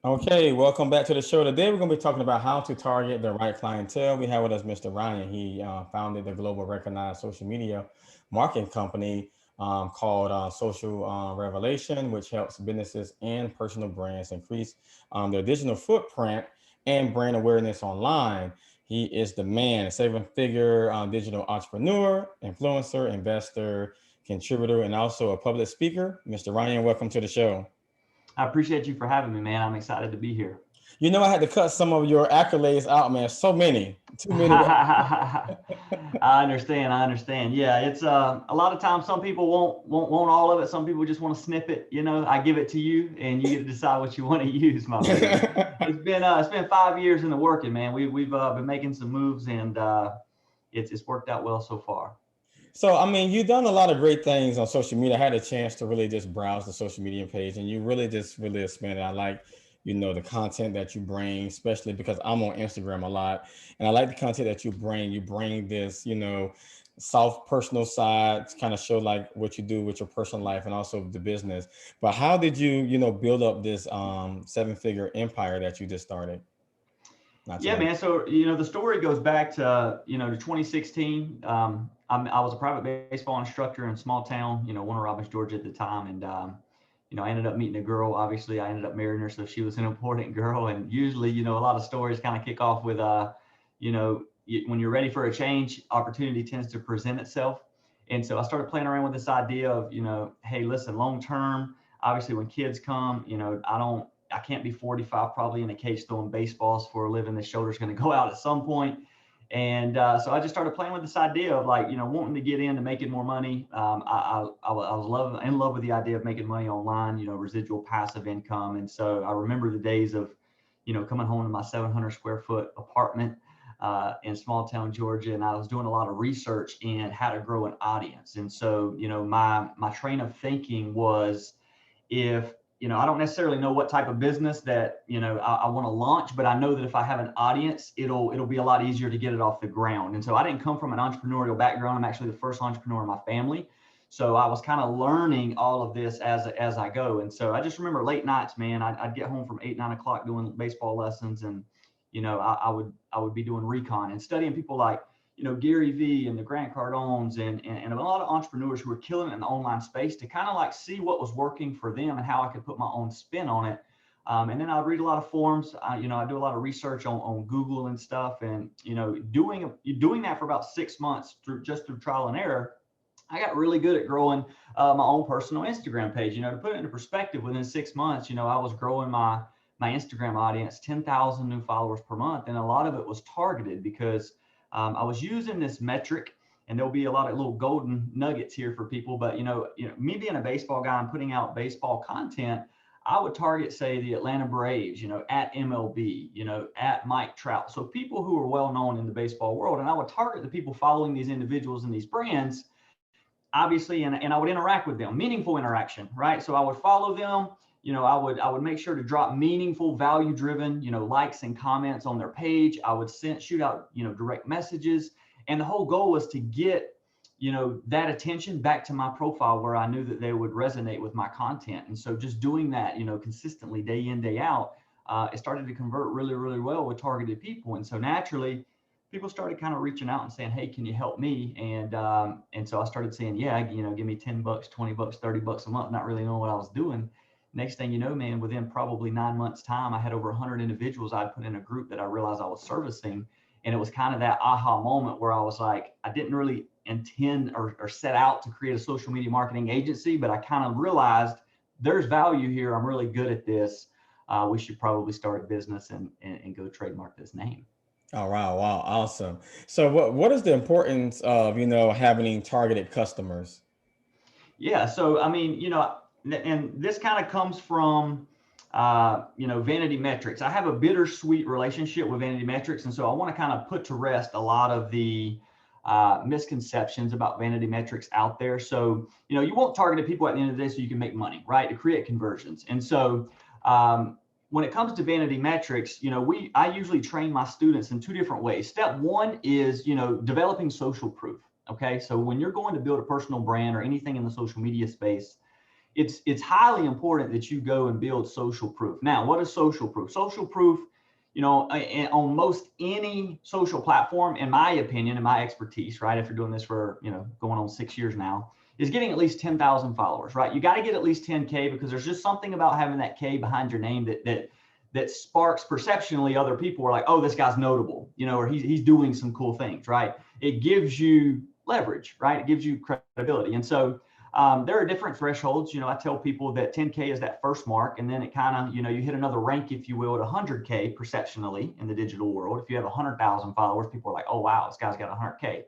Okay, welcome back to the show. Today we're going to be talking about how to target the right clientele. We have with us Mr. Ryan. He founded the global recognized social media marketing company called Social Revelation, which helps businesses and personal brands increase their digital footprint and brand awareness online. He is the man, a seven-figure digital entrepreneur, influencer, investor, contributor, and also a public speaker. Mr. Ryan, welcome to the show. I appreciate you for having me, man. I'm excited to be here. You know, I had to cut some of your accolades out, man. So many, too many. I understand. I understand. Yeah, it's a lot of times some people won't all of it. Some people just want to snip it. I give it to you, and you get to decide what you want to use, my man. It's been 5 years in the working, man. We've been making some moves, and it's worked out well so far. So, I mean, you've done a lot of great things on social media. I had a chance to really just browse the social media page, and you really just really expanded. I like, the content that you bring, especially because I'm on Instagram a lot, and I like the content that you bring. You bring this, soft personal side to kind of show like what you do with your personal life and also the business. But how did you, build up this seven-figure empire that you just started not too Yeah, long? man. So the story goes back to to 2016. I was a private baseball instructor in a small town, Warner Robins, Georgia at the time, and I ended up meeting a girl. Obviously, I ended up marrying her, so she was an important girl. And usually, a lot of stories kind of kick off with, when you're ready for a change, opportunity tends to present itself. And so I started playing around with this idea of, hey, listen, long term, obviously, when kids come, I can't be 45 probably in a cage throwing baseballs for a living. The shoulder's going to go out at some point. And so I just started playing with this idea of like, wanting to get into making more money. I was in love with the idea of making money online, residual passive income. And so I remember the days of, coming home to my 700 square foot apartment in small town Georgia, and I was doing a lot of research in how to grow an audience. And so, my train of thinking was, if I don't necessarily know what type of business that I want to launch, but I know that if I have an audience, it'll be a lot easier to get it off the ground. And so I didn't come from an entrepreneurial background. I'm actually the first entrepreneur in my family, so I was kind of learning all of this as I go. And so I just remember late nights, man. I'd get home from 8, 9 o'clock doing baseball lessons, and I would be doing recon and studying people like Gary Vee and the Grant Cardones and a lot of entrepreneurs who were killing it in the online space, to kind of like see what was working for them and how I could put my own spin on it. And then I read a lot of forums. I do a lot of research on Google and stuff, and doing that for about 6 months through trial and error. I got really good at growing my own personal Instagram page. To put it into perspective, within 6 months, I was growing my Instagram audience, 10,000 new followers per month, and a lot of it was targeted because I was using this metric, and there'll be a lot of little golden nuggets here for people. But me being a baseball guy and putting out baseball content, I would target, say, the Atlanta Braves, at MLB, at Mike Trout. So people who are well known in the baseball world, and I would target the people following these individuals and these brands, obviously, and I would interact with them, meaningful interaction, right? So I would follow them. I would make sure to drop meaningful, value driven, likes and comments on their page. I would shoot out, direct messages. And the whole goal was to get, that attention back to my profile where I knew that they would resonate with my content. And so just doing that, consistently day in, day out, it started to convert really, really well with targeted people. And so naturally, people started kind of reaching out and saying, "Hey, can you help me?" And so I started saying, "Yeah, give me $10, $20, $30 a month," not really knowing what I was doing. Next thing you know, man, within probably 9 months' time, I had over 100 individuals I'd put in a group that I realized I was servicing. And it was kind of that aha moment where I was like, I didn't really intend or set out to create a social media marketing agency, but I kind of realized there's value here. I'm really good at this. We should probably start a business and go trademark this name. Oh wow, wow, awesome. So what is the importance of, having targeted customers? Yeah. So, I mean, and this kind of comes from, vanity metrics. I have a bittersweet relationship with vanity metrics. And so I want to kind of put to rest a lot of the misconceptions about vanity metrics out there. So, you want targeted people at the end of the day so you can make money, right? To create conversions. And so, when it comes to vanity metrics, I usually train my students in two different ways. Step one is, developing social proof. Okay. So when you're going to build a personal brand or anything in the social media space, it's highly important that you go and build social proof. Now, what is social proof? Social proof, on most any social platform, in my opinion, in my expertise, right? If you're doing this for, going on 6 years now, is getting at least 10,000 followers, right? You got to get at least 10K, because there's just something about having that K behind your name that sparks perceptionally other people are like, oh, this guy's notable, or he's doing some cool things, right? It gives you leverage, right? It gives you credibility. And so there are different thresholds. I tell people that 10K is that first mark, and then it kind of, you hit another rank, if you will, at 100K perceptionally in the digital world. If you have 100,000 followers, people are like, oh, wow, this guy's got 100K.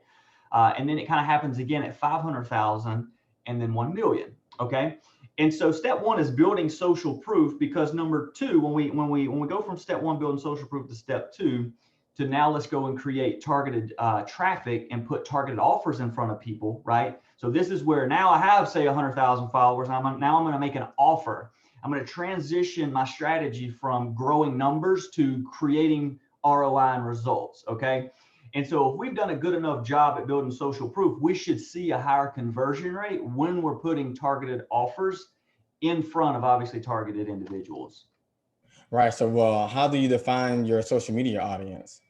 And then it kind of happens again at 500,000 and then 1 million. Okay. And so step one is building social proof, because number two, when we go from step one, building social proof, to step two, to now let's go and create targeted traffic and put targeted offers in front of people, right? So this is where now I have, say, 100,000 followers. Now I'm going to make an offer. I'm going to transition my strategy from growing numbers to creating ROI and results, okay? And so if we've done a good enough job at building social proof, we should see a higher conversion rate when we're putting targeted offers in front of obviously targeted individuals. Right. So, how do you define your social media audience?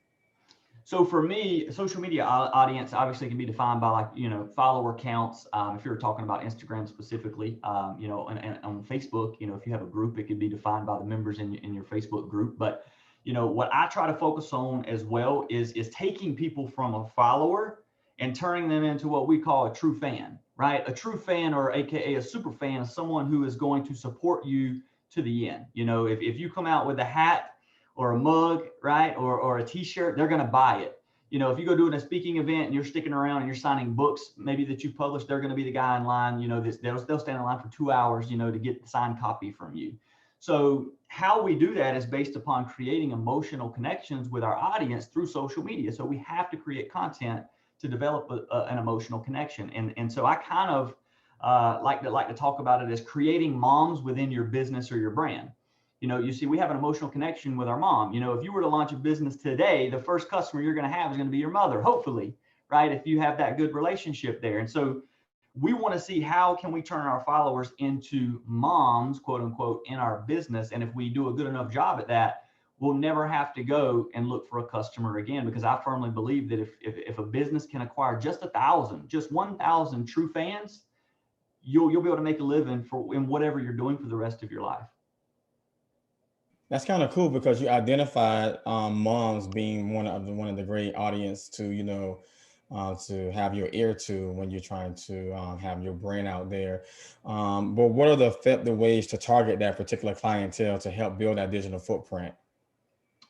So for me, social media audience obviously can be defined by, like, follower counts. If you're talking about Instagram specifically, and on Facebook, if you have a group, it could be defined by the members in your Facebook group. But, what I try to focus on as well is taking people from a follower and turning them into what we call a true fan, right? A true fan, or AKA a super fan, is someone who is going to support you to the end. If you come out with a hat or a mug, right, or a t-shirt, they're going to buy it. If you go doing a speaking event and you're sticking around and you're signing books, maybe that you published, they're going to be the guy in line, they'll stand in line for 2 hours, to get the signed copy from you. So how we do that is based upon creating emotional connections with our audience through social media. So we have to create content to develop an emotional connection. And so I kind of like to talk about it as creating moms within your business or your brand. You see, we have an emotional connection with our mom. If you were to launch a business today, the first customer you're going to have is going to be your mother, hopefully, right? If you have that good relationship there. And so we want to see how can we turn our followers into moms, quote unquote, in our business. And if we do a good enough job at that, we'll never have to go and look for a customer again, because I firmly believe that if a business can acquire just 1,000 true fans, you'll be able to make a living in whatever you're doing for the rest of your life. That's kind of cool, because you identified moms being one of the great audience to have your ear to when you're trying to have your brand out there. But what are the effective ways to target that particular clientele to help build that digital footprint?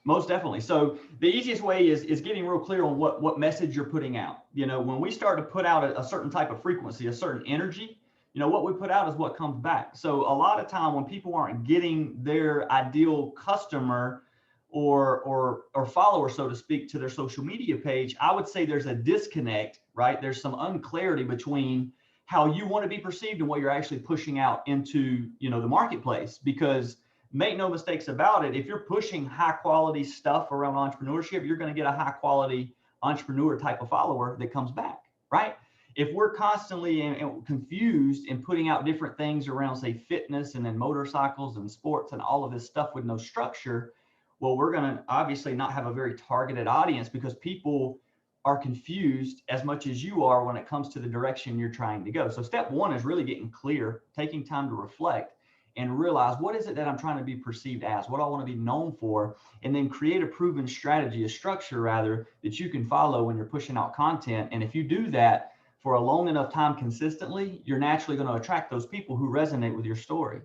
Most definitely. So the easiest way is getting real clear on what message you're putting out. When we start to put out a certain type of frequency, a certain energy, what we put out is what comes back. So a lot of time when people aren't getting their ideal customer or follower, so to speak, to their social media page, I would say there's a disconnect, right? There's some unclarity between how you want to be perceived and what you're actually pushing out into, the marketplace. Because make no mistakes about it, if you're pushing high quality stuff around entrepreneurship, you're going to get a high quality entrepreneur type of follower that comes back, right? If we're constantly confused in putting out different things around, say, fitness and then motorcycles and sports and all of this stuff with no structure, well, we're going to obviously not have a very targeted audience, because people are confused as much as you are when it comes to the direction you're trying to go. So step one is really getting clear, taking time to reflect and realize, what is it that I'm trying to be perceived as? What do I want to be known for? And then create a proven strategy, a structure rather, that you can follow when you're pushing out content. And if you do that for a long enough time consistently, you're naturally going to attract those people who resonate with your story.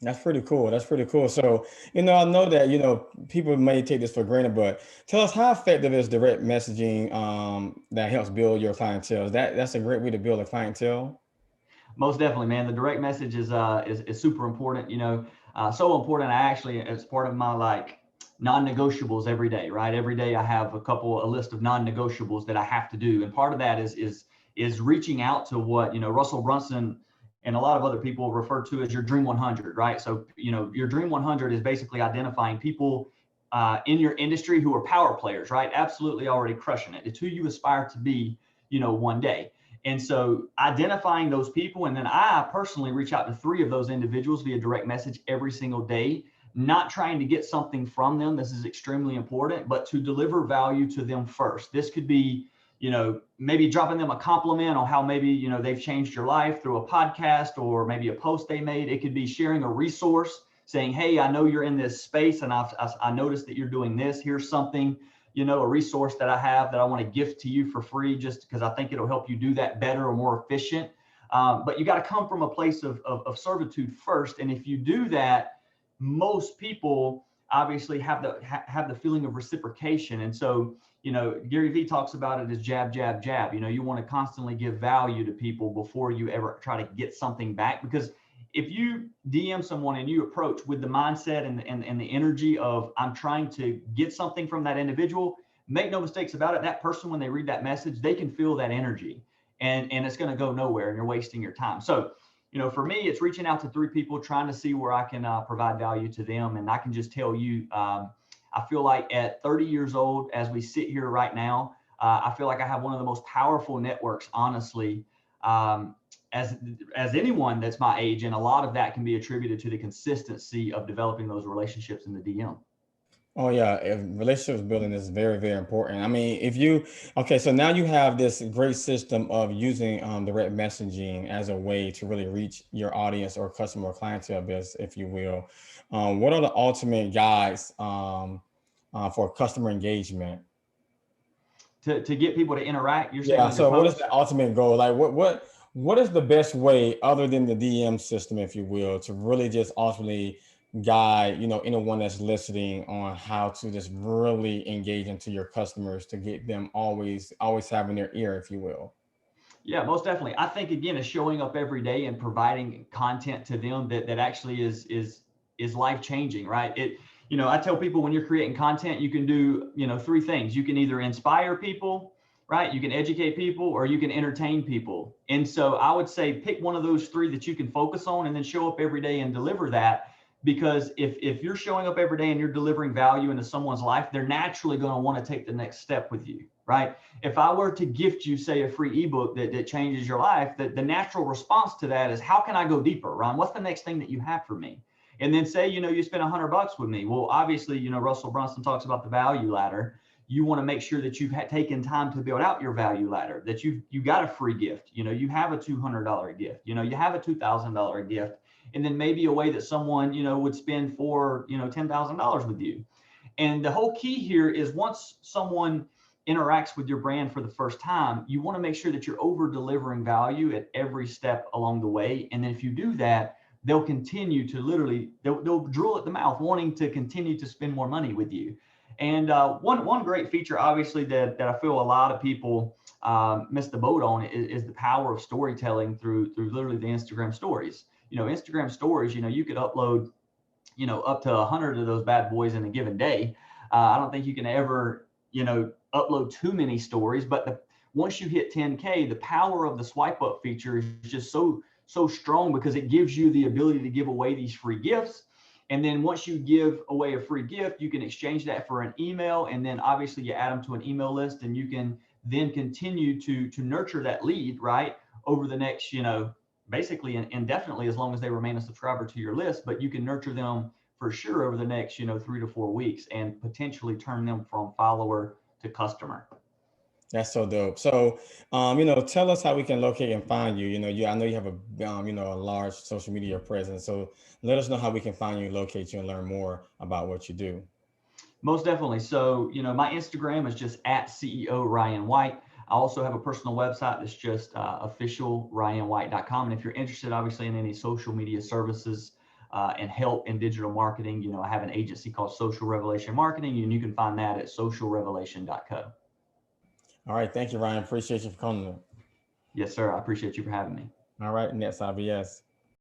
That's pretty cool. That's pretty cool. So, I know that, people may take this for granted, but tell us, how effective is direct messaging that helps build your clientele? That's a great way to build a clientele. Most definitely, man. The direct message is super important. So important. I actually, as part of my non-negotiables every day, right? Every day I have a list of non-negotiables that I have to do, and part of that is reaching out to what Russell Brunson and a lot of other people refer to as your Dream 100, right? So your Dream 100 is basically identifying people in your industry who are power players, right? Absolutely already crushing it. It's who you aspire to be, one day. And so identifying those people, and then I personally reach out to 3 of those individuals via direct message every single day, not trying to get something from them. This is extremely important, but to deliver value to them first. This could be, maybe dropping them a compliment on how maybe, they've changed your life through a podcast or maybe a post they made. It could be sharing a resource saying, hey, I know you're in this space and I noticed that you're doing this. Here's something, a resource that I have that I want to gift to you for free, just because I think it'll help you do that better or more efficient. But you got to come from a place of servitude first. And if you do that, most people obviously have the feeling of reciprocation. And so, Gary Vee talks about it as jab, jab, jab. You want to constantly give value to people before you ever try to get something back. Because if you DM someone and you approach with the mindset and the energy of I'm trying to get something from that individual, make no mistakes about it. That person, when they read that message, they can feel that energy, and it's going to go nowhere, and you're wasting your time. So, for me, it's reaching out to 3 people, trying to see where I can provide value to them. And I can just tell you, I feel like at 30 years old, as we sit here right now, I feel like I have one of the most powerful networks, honestly, as anyone that's my age. And a lot of that can be attributed to the consistency of developing those relationships in the DM. Oh yeah, relationships building is very, very important. I mean, if you okay, so now you have this great system of using direct messaging as a way to really reach your audience or customer or clientele base, if you will. What are the ultimate guides for customer engagement? To get people to interact, you're saying Yeah. on your So what is post? the ultimate goal? Like what is the best way other than the DM system, if you will, to really just ultimately guide, anyone that's listening on how to just really engage into your customers to get them always having their ear, if you will. Yeah, most definitely. I think again, is showing up every day and providing content to them that actually is life changing, right? I tell people, when you're creating content, you can do 3 things. You can either inspire people, right? You can educate people, or you can entertain people. And so I would say pick one of those 3 that you can focus on, and then show up every day and deliver that. Because if you're showing up every day and you're delivering value into someone's life, they're naturally going to want to take the next step with you, right? If I were to gift you, say, a free ebook that changes your life, the natural response to that is, how can I go deeper, Ron? What's the next thing that you have for me? And then say, you spend $100 with me. Well, obviously, Russell Brunson talks about the value ladder. You want to make sure that you've taken time to build out your value ladder, that you got a free gift, you have a $200 gift, you have a $2,000 gift, and then maybe a way that someone, would spend for, $10,000 with you. And the whole key here is, once someone interacts with your brand for the first time, you want to make sure that you're over delivering value at every step along the way. And then if you do that, they'll continue to they'll drool at the mouth, wanting to continue to spend more money with you. And one great feature, obviously, that I feel a lot of people miss the boat on is the power of storytelling through literally the Instagram stories. Instagram stories, you could upload, up to 100 of those bad boys in a given day. I don't think you can ever, upload too many stories, but once you hit 10K, the power of the swipe up feature is just so strong, because it gives you the ability to give away these free gifts. And then once you give away a free gift, you can exchange that for an email, and then obviously you add them to an email list, and you can then continue to nurture that lead, right, over the next, basically indefinitely, as long as they remain a subscriber to your list. But you can nurture them for sure over the next 3 to 4 weeks, and potentially turn them from follower to customer. That's so dope. So, tell us how we can locate and find you. I know you have a large social media presence. So let us know how we can find you, locate you, and learn more about what you do. Most definitely. So, my Instagram is just at CEO Ryan White. I also have a personal website that's just officialryanwhite.com. And if you're interested, obviously, in any social media services and help in digital marketing, I have an agency called Social Revelation Marketing, and you can find that at socialrevelation.co. All right. Thank you, Ryan. Appreciate you for coming. Yes, sir. I appreciate you for having me. All right. Next IBS.